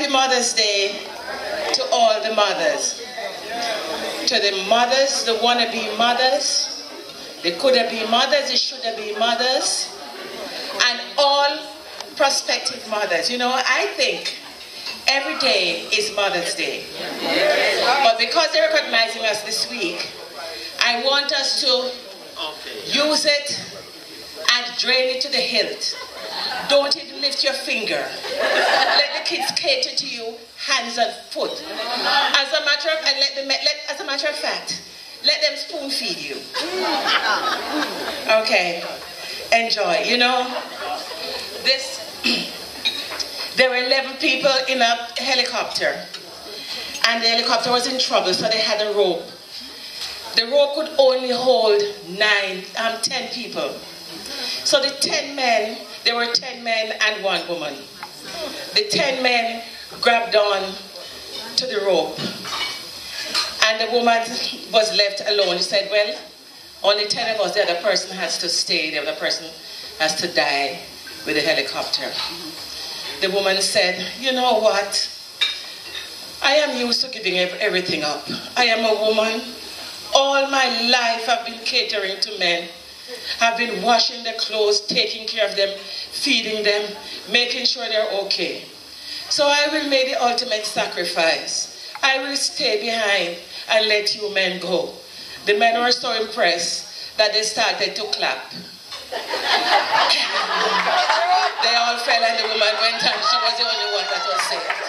Happy Mother's Day to all the mothers. To the mothers, the wannabe mothers, the coulda-be mothers, the shoulda-be mothers, and all prospective mothers. You know, I think every day is Mother's Day. But because they're recognizing us this week, I want us to use it and drain it to the hilt. Don't even lift your finger. Let the kids cater to you, hands and foot. As a matter of fact, let them spoon feed you. Okay, enjoy. You know, there were 11 people in a helicopter, and the helicopter was in trouble, so they had a rope. The rope could only hold 10 people. So the 10 men, there were 10 men and 1 woman. The 10 men grabbed on to the rope, and the woman was left alone. She said, well, only 10 of us, the other person has to stay, the other person has to die with the helicopter. The woman said, you know what? I am used to giving everything up. I am a woman. All my life I've been catering to men. I've been washing their clothes, taking care of them, feeding them, making sure they're okay. So I will make the ultimate sacrifice. I will stay behind and let you men go. The men were so impressed that they started to clap. They all fell and the woman went and she was the only one that was saved.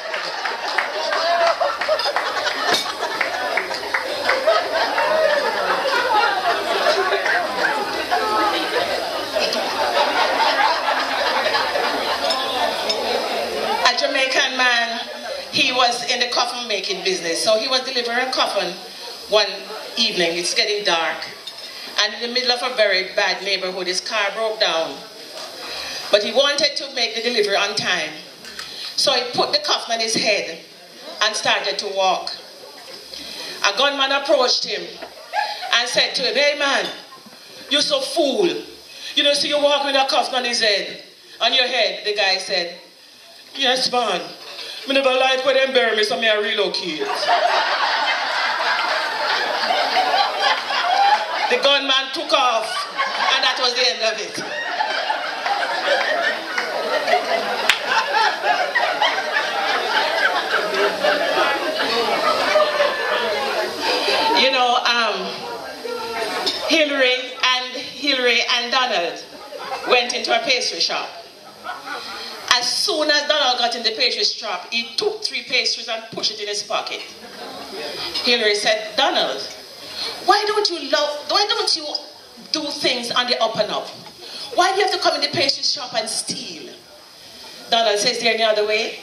A Jamaican man, he was in the coffin making business. So he was delivering a coffin one evening. It's getting dark. And in the middle of a very bad neighborhood, his car broke down. But he wanted to make the delivery on time. So he put the coffin on his head and started to walk. A gunman approached him and said to him, hey man, you're so fool. You know, so you walk with a coffin on his head, on your head. The guy said, yes man, I never like when they bury me, so I relocate. The gunman took off, and that was the end of it. You know, Hillary and Donald went into a pastry shop. As soon as Donald got in the pastry shop, he took 3 pastries and pushed it in his pocket. Hillary said, Donald, why don't you do things on the up and up? Why do you have to come in the pastry shop and steal? Donald says, is there any other way?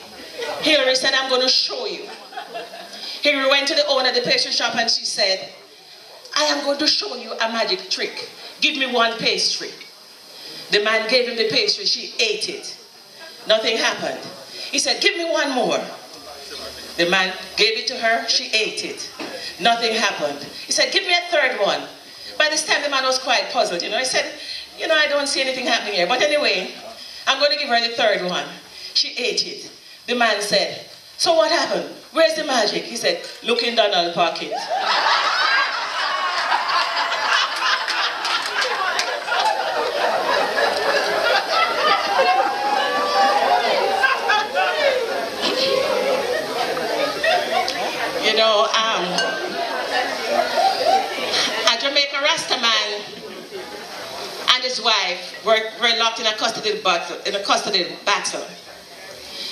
Hillary said, I'm going to show you. Hillary went to the owner of the pastry shop and she said, I am going to show you a magic trick. Give me 1 pastry. The man gave him the pastry. She ate it. Nothing happened. He said, give me 1 more. The man gave it to her. She ate it. Nothing happened. He said, give me a 3rd one. By this time, the man was quite puzzled. You know, he said, you know, I don't see anything happening here. But anyway, I'm going to give her the 3rd one. She ate it. The man said, so what happened? Where's the magic? He said, look in Donald's pocket. You know, a Jamaican Rasta man and his wife were locked in a custody battle.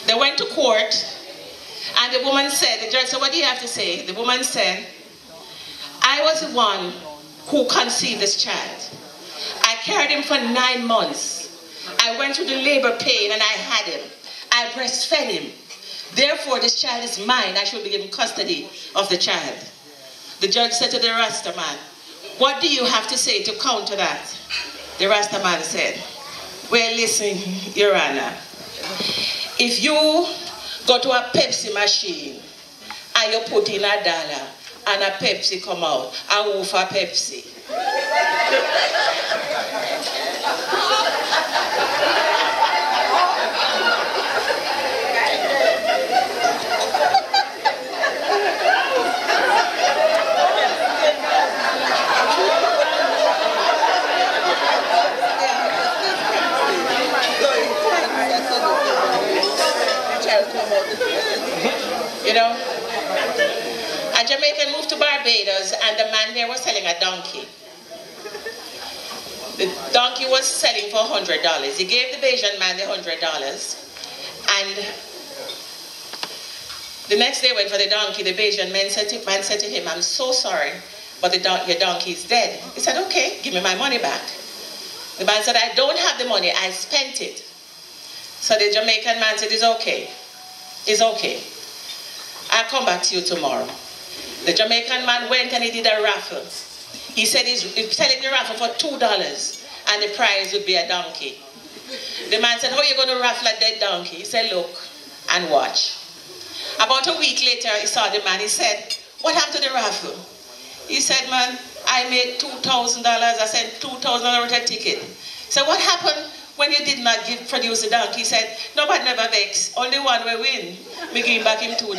They went to court, and the woman said, the judge said, what do you have to say? The woman said, I was the one who conceived this child. I carried him for 9 months. I went through the labor pain and I had him. I breastfed him. Therefore, this child is mine. I should be given custody of the child. The judge said to the Rasta man, what do you have to say to counter that? The Rasta man said, well, listen, Your Honor. If you go to a Pepsi machine and you put in $1 and a Pepsi come out, I will for Pepsi. You know? A Jamaican moved to Barbados and the man there was selling a donkey. The donkey was selling for $100. He gave the Bajan man the $100. And the next day went for the donkey. The Bajan man said to him, I'm so sorry, but your donkey is dead. He said, okay, give me my money back. The man said, I don't have the money, I spent it. So the Jamaican man said, it's okay. It's okay. I'll come back to you tomorrow. The Jamaican man went and he did a raffle. He said he's selling the raffle for $2 and the prize would be a donkey. The man said, how are you going to raffle a dead donkey? He said, look and watch. About a week later, he saw the man. He said, what happened to the raffle? He said, man, I made $2,000. I sent $2,000 worth of ticket. He said, what happened when you did not produce the donkey? He said, nobody never vex. Only one will win. Me give back him $2.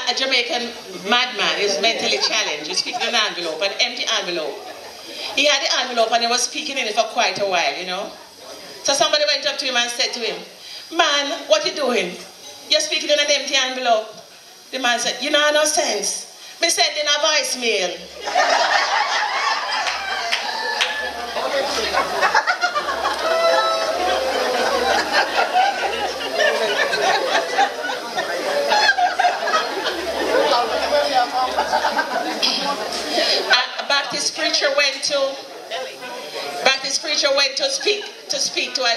A Jamaican madman is mentally challenged. He's speaking in an envelope, an empty envelope. He had the envelope and he was speaking in it for quite a while, you know. So somebody went up to him and said to him, man, what you doing? You're speaking in an empty envelope. The man said, you know, no sense. Me sending a voicemail. A Baptist preacher went to speak to a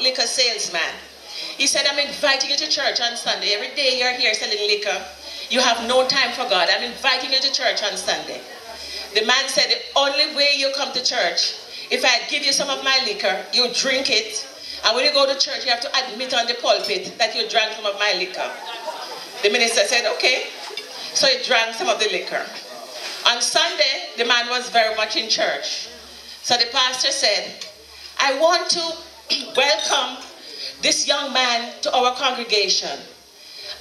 liquor salesman. He said, I'm inviting you to church on Sunday. Every day you're here selling liquor. You have no time for God. I'm inviting you to church on Sunday. The man said, the only way you come to church, if I give you some of my liquor, you drink it. And when you go to church, you have to admit on the pulpit that you drank some of my liquor. The minister said, okay. So he drank some of the liquor. On Sunday, the man was very much in church. So the pastor said, I want to welcome this young man to our congregation.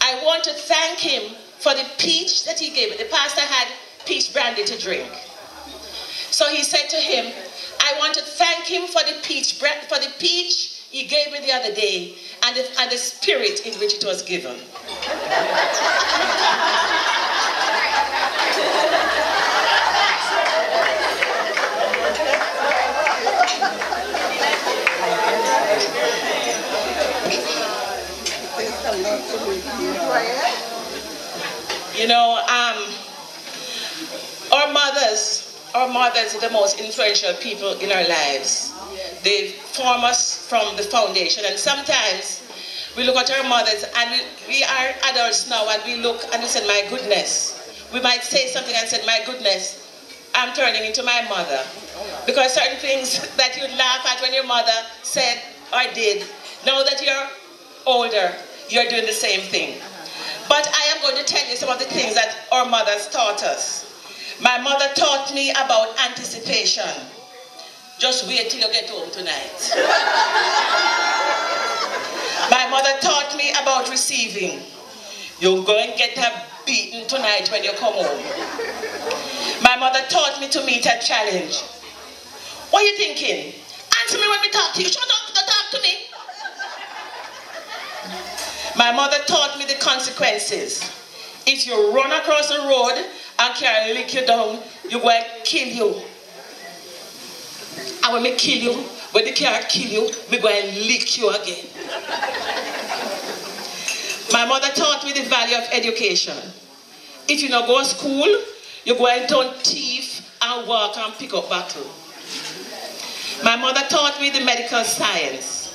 I want to thank him for the peach that he gave. The pastor had peach brandy to drink. So he said to him, I want to thank him for the peach he gave me the other day and the spirit in which it was given. You know, our mothers are the most influential people in our lives. They form us from the foundation, and sometimes we look at our mothers and we are adults now and we look and we say, my goodness. We might say something and say, my goodness, I'm turning into my mother. Because certain things that you'd laugh at when your mother said or did, now that you're older, you're doing the same thing. But I am going to tell you some of the things that our mothers taught us. My mother taught me about anticipation. Just wait till you get home tonight. My mother taught me about receiving. You're going to get a beating tonight when you come home. My mother taught me to meet a challenge. What are you thinking? Answer me when we talk to you. Shut up, don't talk to me. My mother taught me the consequences. If you run across the road and can lick you down, you're going to kill you. And when we kill you, when the car kill you, we're going to lick you again. My mother taught me the value of education. If you don't go to school, you're going to turn thief and walk and pick up battle. My mother taught me the medical science.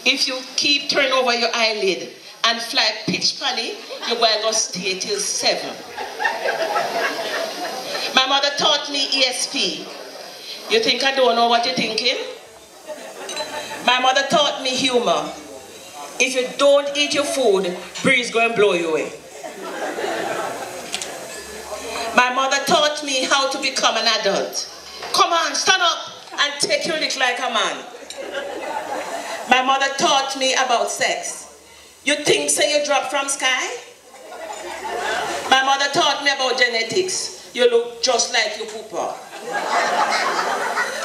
If you keep turning over your eyelid and fly pitch penny, you're going to go stay till 7. My mother taught me ESP. You think I don't know what you're thinking? My mother taught me humor. If you don't eat your food, breeze going to blow you away. My mother taught me how to become an adult. Come on, stand up. and take your lick like a man. My mother taught me about sex. You think say you drop from sky? My mother taught me about genetics. You look just like your pooper.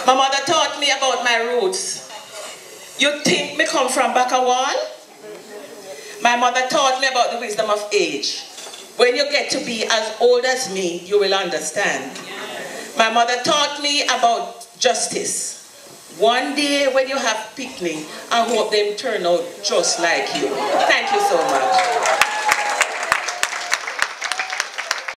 My mother taught me about my roots. You think me come from back a wall? My mother taught me about the wisdom of age. When you get to be as old as me, you will understand. My mother taught me about justice. One day when you have picnic, I hope them turn out just like you. Thank you so much.